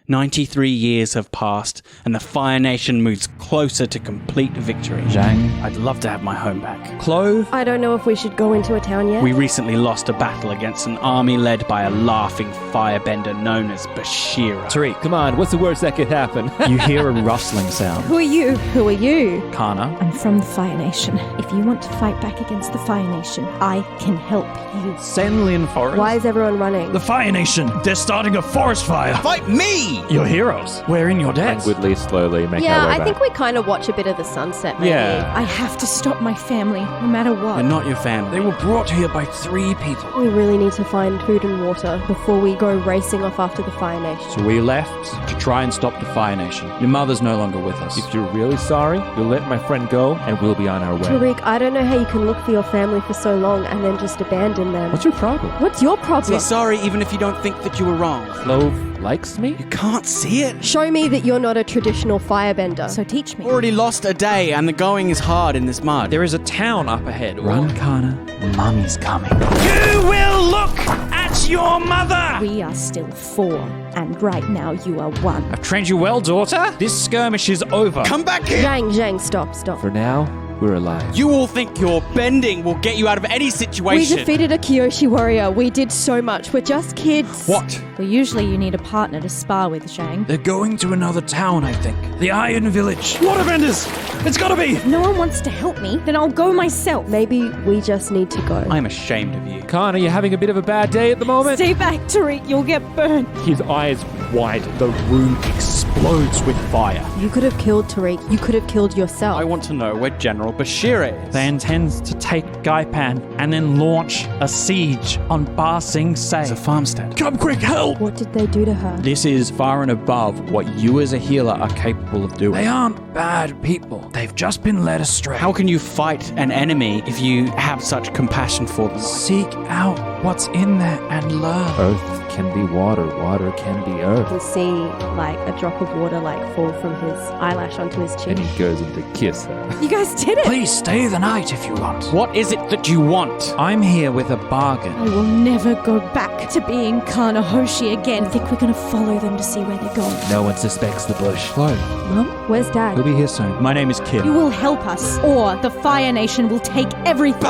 93 years have passed, and the Fire Nation moves closer to complete victory. Zhang, I'd love to have my home back. Clove, I don't know if we should go into a town yet. We recently lost a battle against an army led by a laughing firebender known as Bashira. Tariq, come on, what's the worst that could happen? you hear a rustling sound. Who are you? Who are you? Kana, I'm from the Fire Nation. If you want to fight back against the Fire Nation, I can help you. Senlin Forest. Why is everyone running? The Fire Nation, they're starting a forest fire. Fight me! You're heroes. We're in your debt. Languidly, slowly make our Yeah, way I back. think we kind of watch a bit of the sunset, maybe. Yeah. I have to stop my family, no matter what. They're not your family. They were brought here by 3 people. We really need to find food and water before we go racing off after the Fire Nation. So we left to try and stop the Fire Nation. Your mother's no longer with us. If you're really sorry, you'll let my friend go, and we'll be on our way. Tariq, I don't know how you can look for your family for so long and then just abandon them. What's your problem? What's your problem? Say sorry even if you don't think that you were wrong. Clove likes me? You can't see it. Show me that you're not a traditional firebender. So teach me. Already lost a day and the going is hard in this mud. There is a town up ahead. Run, Kana. Mummy's coming. You will look at your mother! We are still 4, and right now you are 1. I've trained you well, daughter. This skirmish is over. Come back here! Zhang, stop. For now, we're alive. You all think your bending will get you out of any We situation. defeated a Kyoshi warrior. We did so much. We're just kids. What? Well, usually you need a partner to spar with, Zhang. They're going to another town, I think. The Iron Village. Waterbenders! It's gotta be! No one wants to help me, then I'll go myself. Maybe we just need to go. I'm ashamed of you. Kana, you're having a bit of a bad day at the moment? Stay back, Tariq, you'll get burned. His eyes wide. The room explodes with fire. You could have killed Tariq. You could have killed yourself. I want to know where General Bashira is. They intend to take Gaipan and then launch a siege on Ba Sing Se. It's a farmstead. Come quick, help! What did they do to her? This is far and above what you as a healer are capable of doing. They aren't bad people. They've just been led astray. How can you fight an enemy if you have such compassion for them? Seek out what's in there and learn. Earth can be water. Water can be You earth. can see like a drop of water like fall from his eyelash onto his chin. And he goes in to kiss her. You guys did it. Please stay the night if you want. What is it that you want? I'm here with a bargain. I will never go back to being Kana Hoshi again. I think we're going to follow them to see where they're going. No one suspects the bush. Clove, Mum, where's Dad? he'll be here soon. My name is Kid. You will help us, or the Fire Nation will take everything.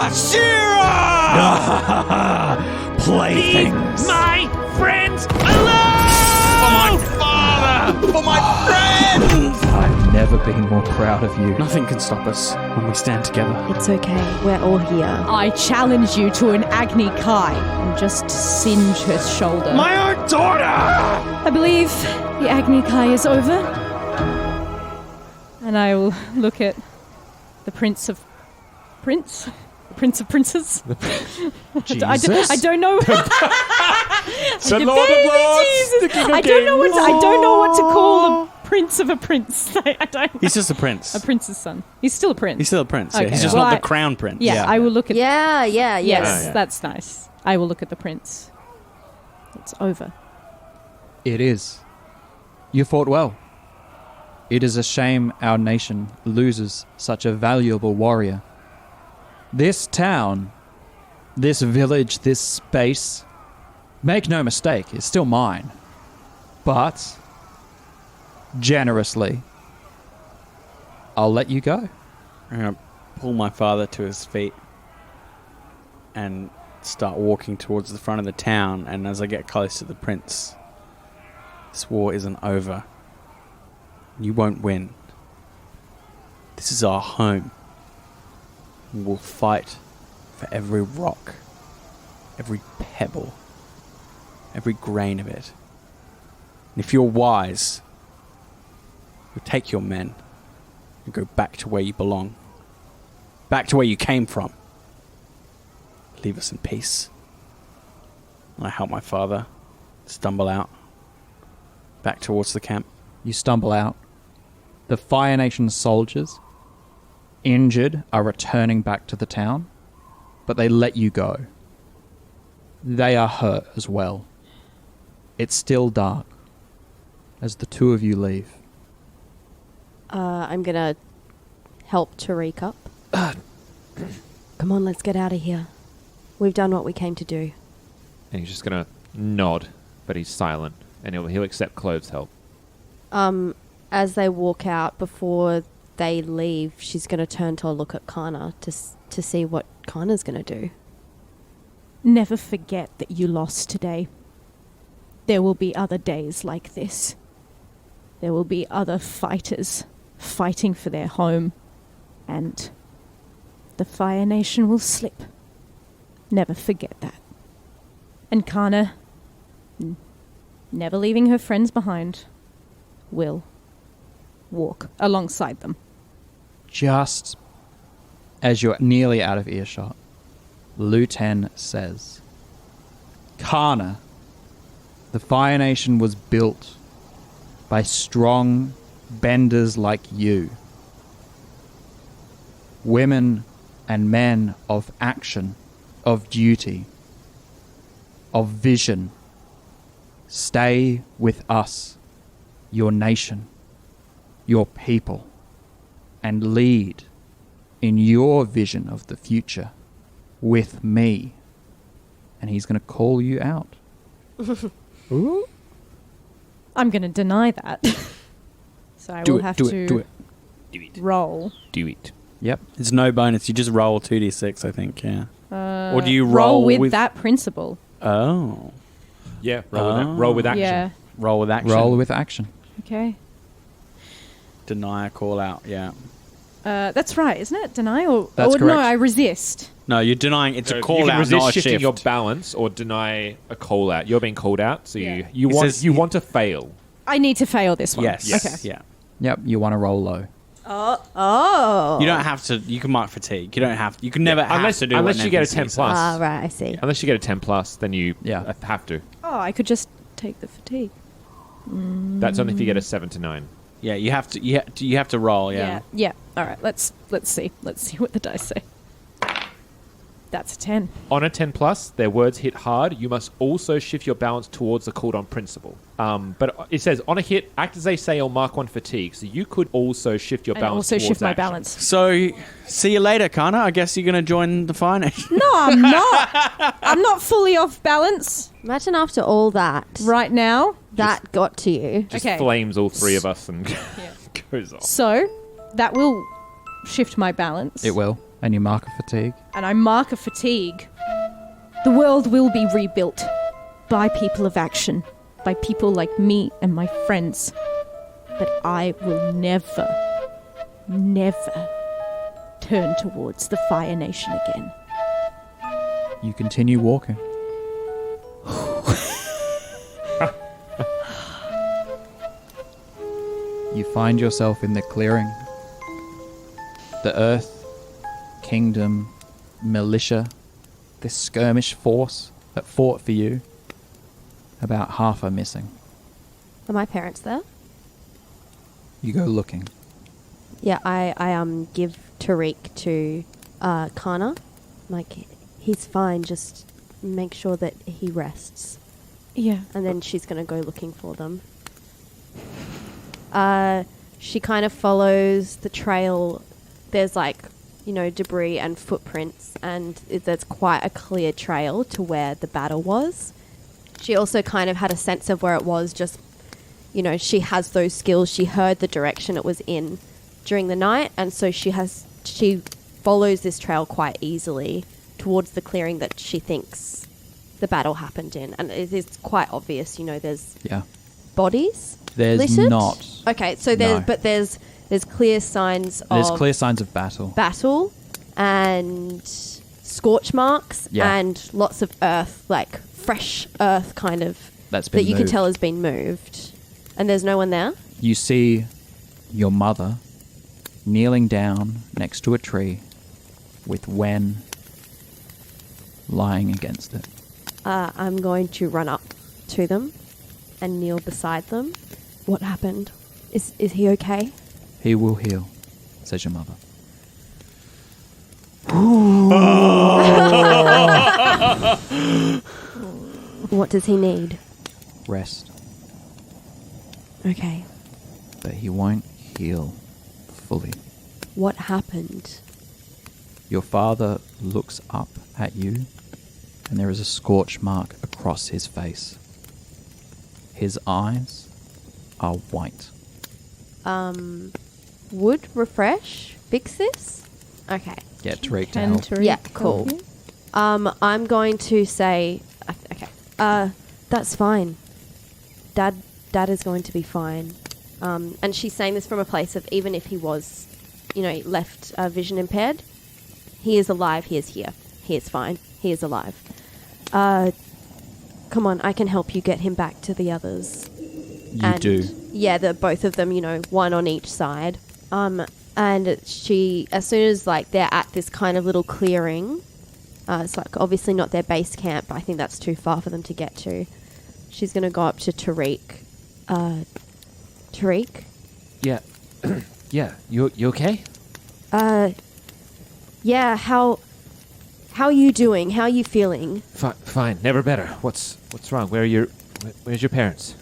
Playthings. My friends alone! For my father! For my friends! I've never been more proud of you. Nothing can stop us when we stand together. It's okay. We're all here. I challenge you to an Agni Kai and just singe her shoulder. My own daughter! I believe the Agni Kai is over. And I will look at the Prince of Princes. Jesus? I don't know. The Lord of Lords! The King of I don't know what to call a prince of a prince. I don't. He's just a prince. A prince's son. He's still a prince. He's still a prince. Yeah. Okay. He's just Well, not I- the crown prince. Yeah, I will look at. Yeah. Yes, Yeah. that's nice. I will look at the prince. It's over. It is. You fought well. It is a shame our nation loses such a valuable warrior. This town, this village, this space, make no mistake, is still mine. But, generously, I'll let you go. I'm going to pull my father to his feet and start walking towards the front of the town. And as I get close to the prince, this war isn't over. You won't win. This is our home. We'll fight for every rock, every pebble, every grain of it. And if you're wise, you'll take your men and go back to where you belong. Back to where you came from. Leave us in peace. And I help my father stumble out back towards the camp. You stumble out. The Fire Nation soldiers, injured, are returning back to the town, but they let you go. They are hurt as well. It's still dark as the two of you leave. I'm gonna help Tariq up. Come on, let's get out of here. We've done what we came to do. And he's just going to nod, but he's silent. And he'll accept Clove's help. As they walk out, before they leave, she's going to turn to look at Kana to see what Kana's going to do. Never forget that you lost today. There will be other days like this. There will be other fighters fighting for their home, and the Fire Nation will slip. Never forget that. And Kana, never leaving her friends behind, will walk alongside them. Just as you're nearly out of earshot, Luten says, Kana, the Fire Nation was built by strong benders like you. Women and men of action, of duty, of vision. Stay with us, your nation, your people, and lead in your vision of the future with me. And he's going to call you out. Ooh. I'm going to deny that. So I will have to roll. Do it. Yep. It's no bonus. You just roll 2d6, I think, yeah. Or do you roll with that principle? Oh. Yeah, roll with action. Yeah. Roll with action. Roll with action. Okay. Deny a call out, yeah. That's right, isn't it? Deny or That's no? correct. I resist. No, you're denying. It's So a call you can out, resist not a shifting shift. your balance or deny a call out. You're being called out, so Yeah. you It want says- you want to fail. I need to fail this one. Yes. Okay. Yeah. Yep, you want to roll low. Oh. You don't have to. You can mark fatigue. You don't have. You can never have Unless to do. unless what you an get a NPC 10 says. plus. Ah, right, I see. Unless you get a 10 plus, then you Yeah. have to. Oh, I could just take the fatigue. That's only if you get a 7 to 9. Yeah, you have to. You have to roll. Yeah. Yeah. All right. Let's see. Let's see what the dice say. That's a 10. On a 10 plus, their words hit hard. You must also shift your balance towards the cooldown principle. But it says on a hit, act as they say or mark 1 fatigue. So you could also shift your And balance. also towards shift my action. balance. So, see you later, Kana. I guess you're going to join the Fire Nation. No, I'm not. I'm not fully off balance Imagine after all that, right now. that got to you. Just Okay. flames all three of us and goes off. So that will shift my balance. It will. And you mark a fatigue. And I mark a fatigue. The world will be rebuilt by people of action, by people like me and my friends. But I will never, never turn towards the Fire Nation again. You continue walking. You find yourself in the clearing. The Earth, Kingdom, militia, this skirmish force that fought for you, about half are missing. Are my parents there? You go looking. Yeah, I give Tariq to Kana. Like, he's fine, just make sure that he rests. Yeah. And then she's going to go looking for them. She kind of follows the trail. There's like, you know, debris and footprints, and there's quite a clear trail to where the battle was. She also kind of had a sense of where it was, just, you know, she has those skills. She heard the direction it was in during the night, and so she follows this trail quite easily towards the clearing that she thinks the battle happened in. And it is quite obvious, you know, there's Yeah. bodies There's littered? not. Okay, so there's clear signs There's of clear signs of battle. battle and scorch marks, Yeah. and lots of earth, like fresh earth kind of, That's been that you can moved. tell has been moved. And there's no one there? You see your mother kneeling down next to a tree with Wen lying against it. I'm going to run up to them and kneel beside them. What happened? Is he okay? He will heal, says your mother. What does he need? Rest. Okay. But he won't heal fully. What happened? Your father looks up at you, and there is a scorch mark across his face. His eyes are white. would refresh fix this? Okay. Get Tariq to Can help. Tariq Yeah, help cool. you? I'm going to say, okay, that's fine. Dad is going to be fine. And she's saying this from a place of even if he was, left vision impaired, he is alive. He is here. He is fine. He is alive. Come on, I can help you get him back to the others. You do. Yeah, both of them, one on each side. And she, as soon as they're at this kind of little clearing, it's obviously not their base camp, but I think that's too far for them to get to. She's going to go up to Tariq. Tariq? Yeah. Yeah. You okay? Yeah, how are you doing? How are you feeling? Fine. Never better. What's wrong? Where's your parents?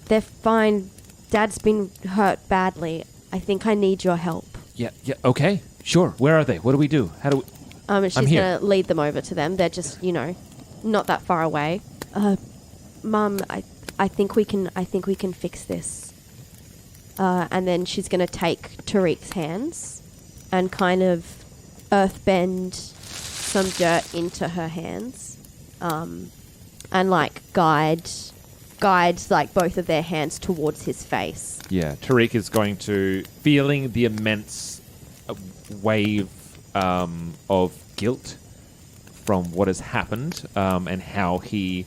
They're fine. Dad's been hurt badly. I think I need your help. Yeah. Okay. Sure. Where are they? What do we do? How do we... She's going to lead them over to them. They're just, not that far away. Mum, I think we can fix this. And then she's going to take Tariq's hands and kind of earthbend some dirt into her hands. And guide both of their hands towards his face. Yeah. Tariq is going to, feeling the immense wave of guilt from what has happened and how he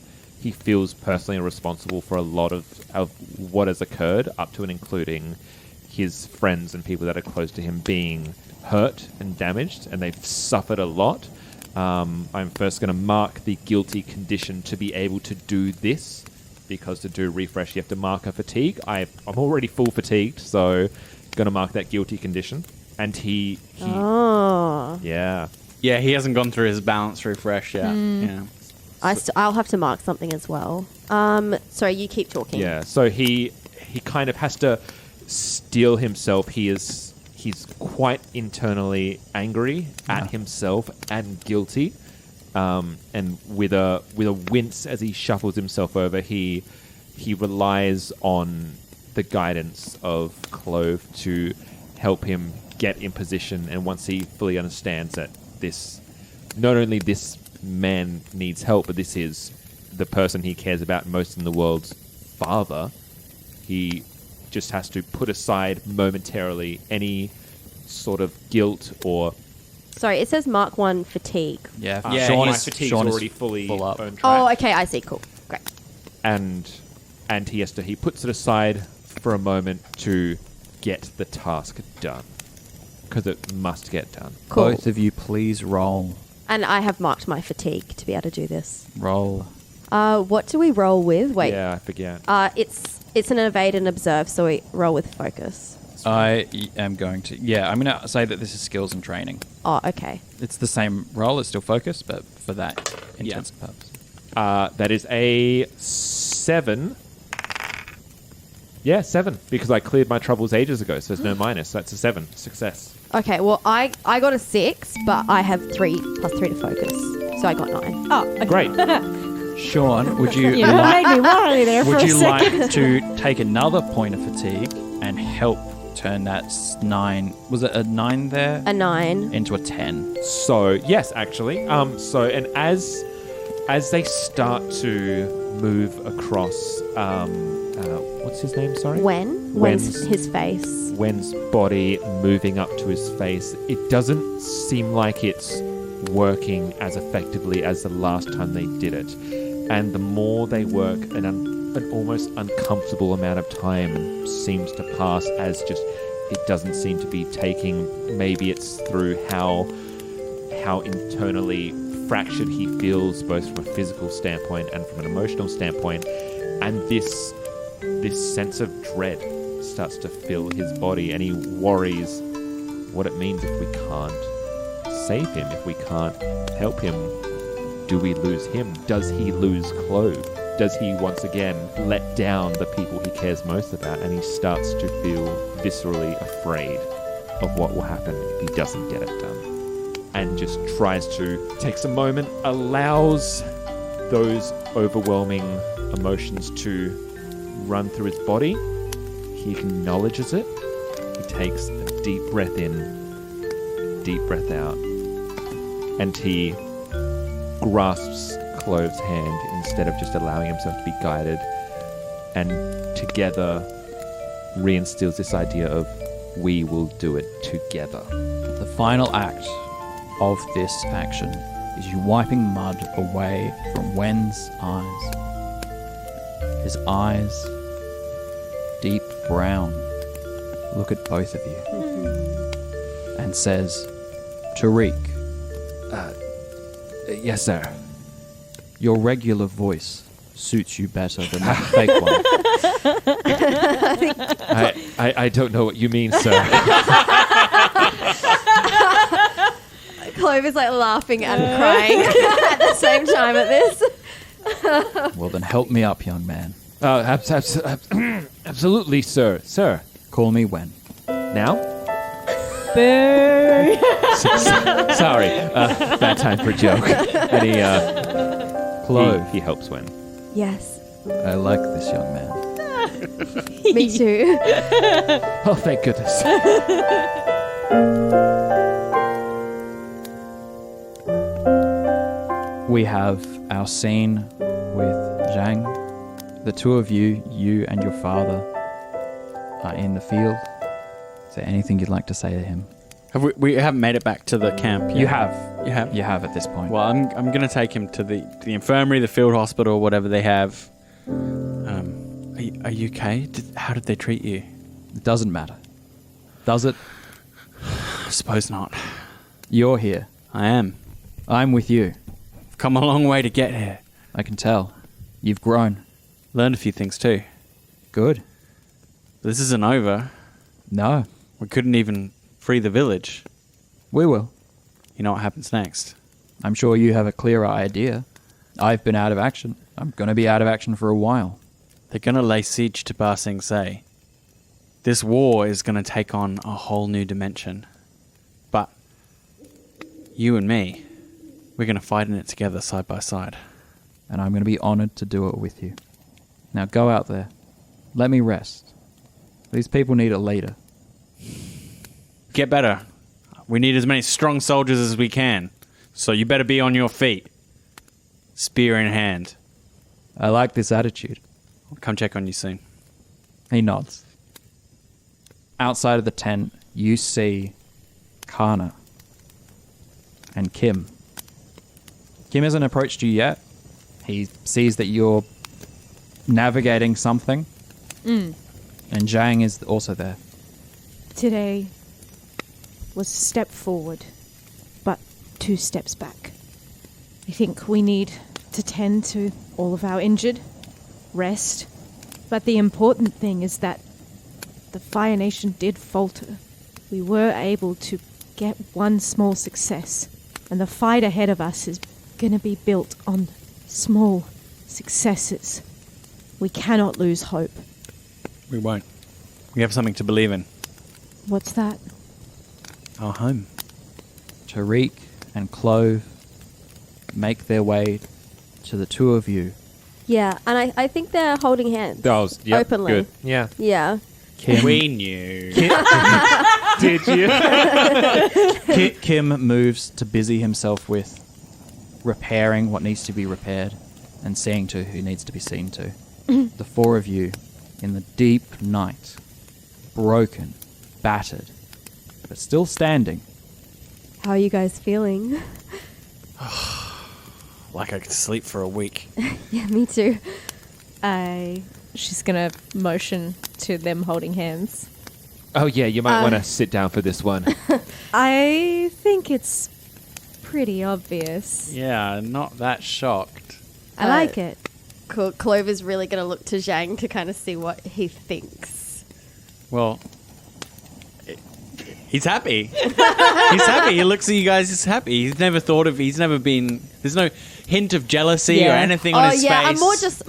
feels personally responsible for a lot of what has occurred, up to and including his friends and people that are close to him being hurt and damaged, and they've suffered a lot. I'm first going to mark the guilty condition to be able to do this, because to do refresh you have to mark a fatigue. I'm already full fatigued, so going to mark that guilty condition. And he yeah. Yeah, he hasn't gone through his balance refresh yet. Yeah. I'll have to mark something as well. Sorry, you keep talking. Yeah, so he kind of has to steel himself. He's quite internally angry at himself and guilty. And with a wince as he shuffles himself over, he relies on the guidance of Clove to help him get in position. And once he fully understands that not only this man needs help, but this is the person he cares about most in the world's father, he just has to put aside momentarily any sort of guilt or... Sorry, it says Mark 1 fatigue. Yeah, Sean is fatigue's already fully full up. on track. Oh, okay, I see. Cool. Great. And he puts it aside for a moment to get the task done, because it must get done. Cool. Both of you, please roll. And I have marked my fatigue to be able to do this. Roll. What do we roll with? Wait. Yeah, I forget. It's an evade and observe, so we roll with focus. I am going to... Yeah, I'm going to say that this is skills and training. Oh, okay. It's the same roll, it's still focus, but for that intensive purpose. That is a 7. Yeah, 7, because I cleared my troubles ages ago, so there's no minus. So that's a 7. Success. Okay, well, I got a 6, but I have 3 plus 3 to focus, so I got 9. Oh, okay. Great. Sean, would you You made me worry there for would a you second. like to take another point of fatigue and help turn that 9... Was it a 9 there? A 9. Into a 10. So, yes, actually. And as they start to move across... what's his name, sorry? When's his face. Wen's body moving up to his face, it doesn't seem like it's working as effectively as the last time they did it. And the more they work, an almost uncomfortable amount of time seems to pass, as just it doesn't seem to be taking. Maybe it's through how internally fractured he feels, both from a physical standpoint and from an emotional standpoint. And this sense of dread starts to fill his body, and he worries what it means if we can't save him, if we can't help him. Do we lose him? Does he lose Clove? Does he once again let down the people he cares most about? And he starts to feel viscerally afraid of what will happen if he doesn't get it done. And just tries to, takes a moment, allows those overwhelming emotions to run through his body. he acknowledges it. He takes a deep breath in, deep breath out, and he grasps Clove's hand instead of just allowing himself to be guided, and together reinstills this idea of we will do it together. The final act of this action is you wiping mud away from Wen's eyes. His eyes, deep brown, look at both of you and says, Tariq, Yes, sir. your regular voice suits you better than that fake one. I don't know what you mean, sir. Clove is like laughing and crying at the same time at this. Well, then help me up, young man. Absolutely, sir. Sir. Call me Wen. Now? Boo! Sorry. Bad time for a joke. And he, Clove. he helps Wen. Yes. I like this young man. Me too. Oh, thank goodness. We have our scene with Zhang. The two of you and your father, are in the field. Is there anything you'd like to say to him? We haven't made it back to the camp yet. You have. You have? You have at this point. Well, I'm going to take him to the infirmary, the field hospital, whatever they have. Are you okay? How did they treat you? It doesn't matter. Does it? I suppose not. You're here. I am. I'm with you. I've come a long way to get here. I can tell. You've grown. Learned a few things too. Good. But this isn't over. No. We couldn't even free the village. We will. You know what happens next? I'm sure you have a clearer idea. I've been out of action. I'm going to be out of action for a while. They're going to lay siege to Ba Sing Se. This war is going to take on a whole new dimension. But you and me, we're going to fight in it together side by side. And I'm going to be honored to do it with you. Now go out there. Let me rest. These people need a leader. Get better. We need as many strong soldiers as we can. So you better be on your feet. Spear in hand. I like this attitude. I'll come check on you soon. He nods. Outside of the tent, you see Kana and Kim. Kim hasn't approached you yet. He sees that you're navigating something. And Zhang is also there. Today was a step forward, but 2 steps back. I think we need to tend to all of our injured, rest. But the important thing is that the Fire Nation did falter. We were able to get one small success, and the fight ahead of us is going to be built on small successes. We cannot lose hope. We won't. We have something to believe in. What's that? Our home. Tariq and Clove make their way to the two of you. Yeah, and I think they're holding hands. Openly. Good. Yeah. Yeah. Kim, We knew. Did you? Kim moves to busy himself with repairing what needs to be repaired and seeing to who needs to be seen to. The 4 of you, in the deep night, broken, battered, but still standing. How are you guys feeling? Like I could sleep for a week. Yeah, me too. She's gonna motion to them holding hands. Oh, yeah, you might want to sit down for this one. I think it's pretty obvious. Yeah, not that shocked. I like it. Cool. Clove is really going to look to Zhang to kind of see what he thinks. Well, he's happy. He's happy. He looks at you guys, he's happy. He's never been, there's no hint of jealousy or anything on his face. I'm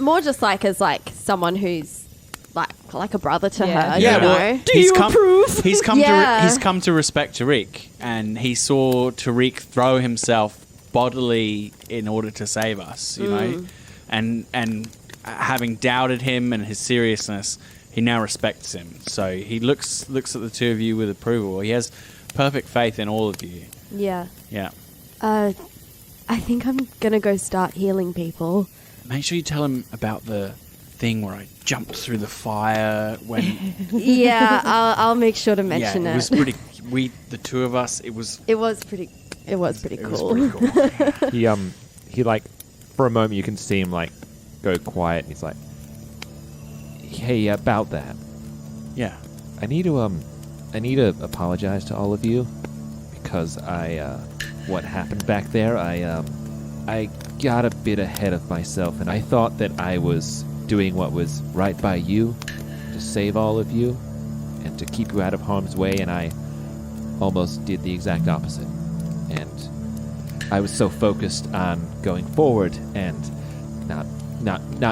more just like as like someone who's like a brother to her. Yeah, you know? well, he's come Yeah. he's come to respect Tariq, and he saw Tariq throw himself bodily in order to save us, you know, and having doubted him and his seriousness, he now respects him. So he looks at the two of you with approval. He has perfect faith in all of you. Yeah. Yeah. I think I'm gonna go start healing people. Make sure you tell him about the thing where I jumped through the fire when... Yeah, I'll make sure to mention it was pretty... the two of us, it was pretty cool. was pretty cool. He like, for a moment you can see him like go quiet, and he's like, hey, about that. Yeah. I need to apologize to all of you because what happened back there, I got a bit ahead of myself, and I thought that I was doing what was right by you to save all of you and to keep you out of harm's way, and I almost did the exact opposite. And I was so focused on going forward and not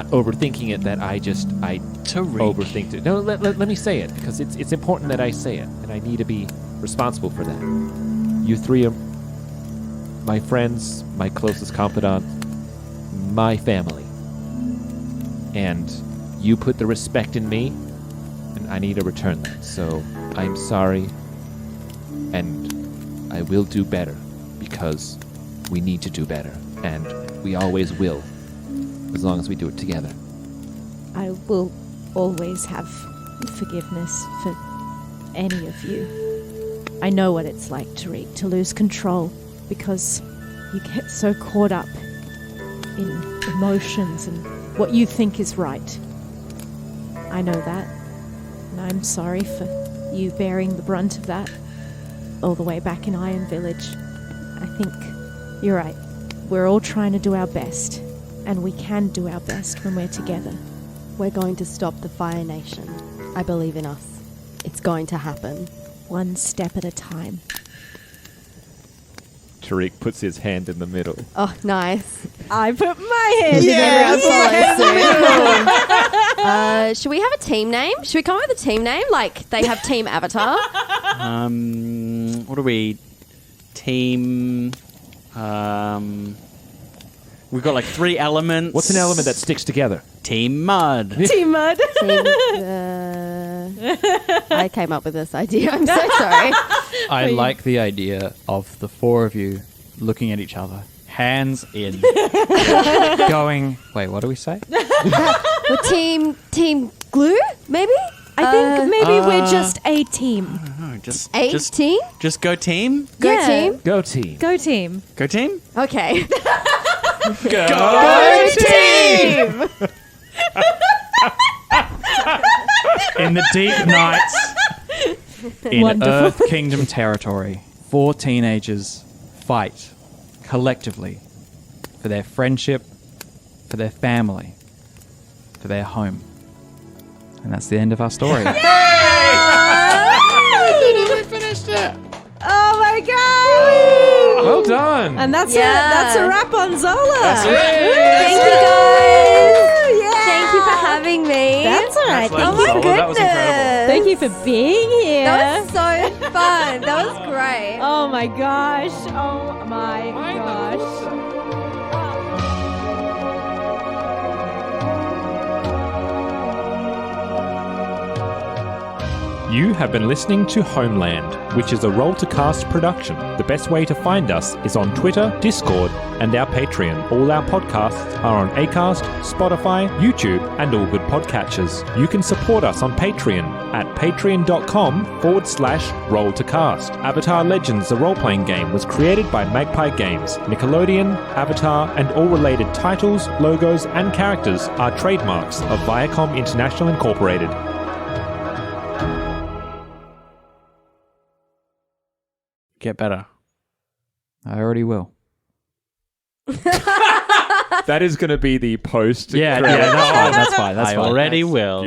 overthinking it that I overthinked it. No, let me say it, because it's important that I say it, and I need to be responsible for that. You three are my friends, my closest confidant, my family. And you put the respect in me, and I need to return that. So I'm sorry, and I will do better, because we need to do better, and we always will, as long as we do it together. I will always have forgiveness for any of you. I know what it's like, Tariq, to lose control, because you get so caught up in emotions and what you think is right. I know that, and I'm sorry for you bearing the brunt of that all the way back in Iron Village. I think you're right. We're all trying to do our best, and we can do our best when we're together. We're going to stop the Fire Nation. I believe in us. It's going to happen. One step at a time. Tariq puts his hand in the middle. Oh, nice. I put my hand Should we have a team name? Should we come up with a team name? Like they have Team Avatar? What are we? Team... we've got like 3 elements. What's an element that sticks together? Team Mud. Team Mud. I came up with this idea. I'm so sorry. I like the idea of the 4 of you looking at each other, hands in, going, wait, what do we say? Well, team Glue, maybe? I think maybe we're just a team. No, just team? Just go team. Go Yeah. team? Go team. Go team. Go team. Okay. Go team. In the deep nights in Wonderful. Earth Kingdom territory, 4 teenagers fight collectively for their friendship, for their family, for their home. And that's the end of our story. We finished it. Oh my god! Well done. And that's Yeah. a wrap on Zola. That's it. Thank you, guys. Yeah. Thank you for having me. That's all right. That's Oh my Zola, goodness. that was incredible. Thank you for being here. That was so fun. That was great. Oh my gosh. Oh my gosh. You have been listening to Homeland, which is a Roll2Cast production. The best way to find us is on Twitter, Discord, and our Patreon. All our podcasts are on Acast, Spotify, YouTube, and all good podcatchers. You can support us on Patreon at patreon.com/Roll2Cast. Avatar Legends, the role-playing game, was created by Magpie Games. Nickelodeon, Avatar, and all related titles, logos, and characters are trademarks of Viacom International Incorporated. Get better. I already will. That is going to be the post. Yeah, that's fine. That's fine. I already will.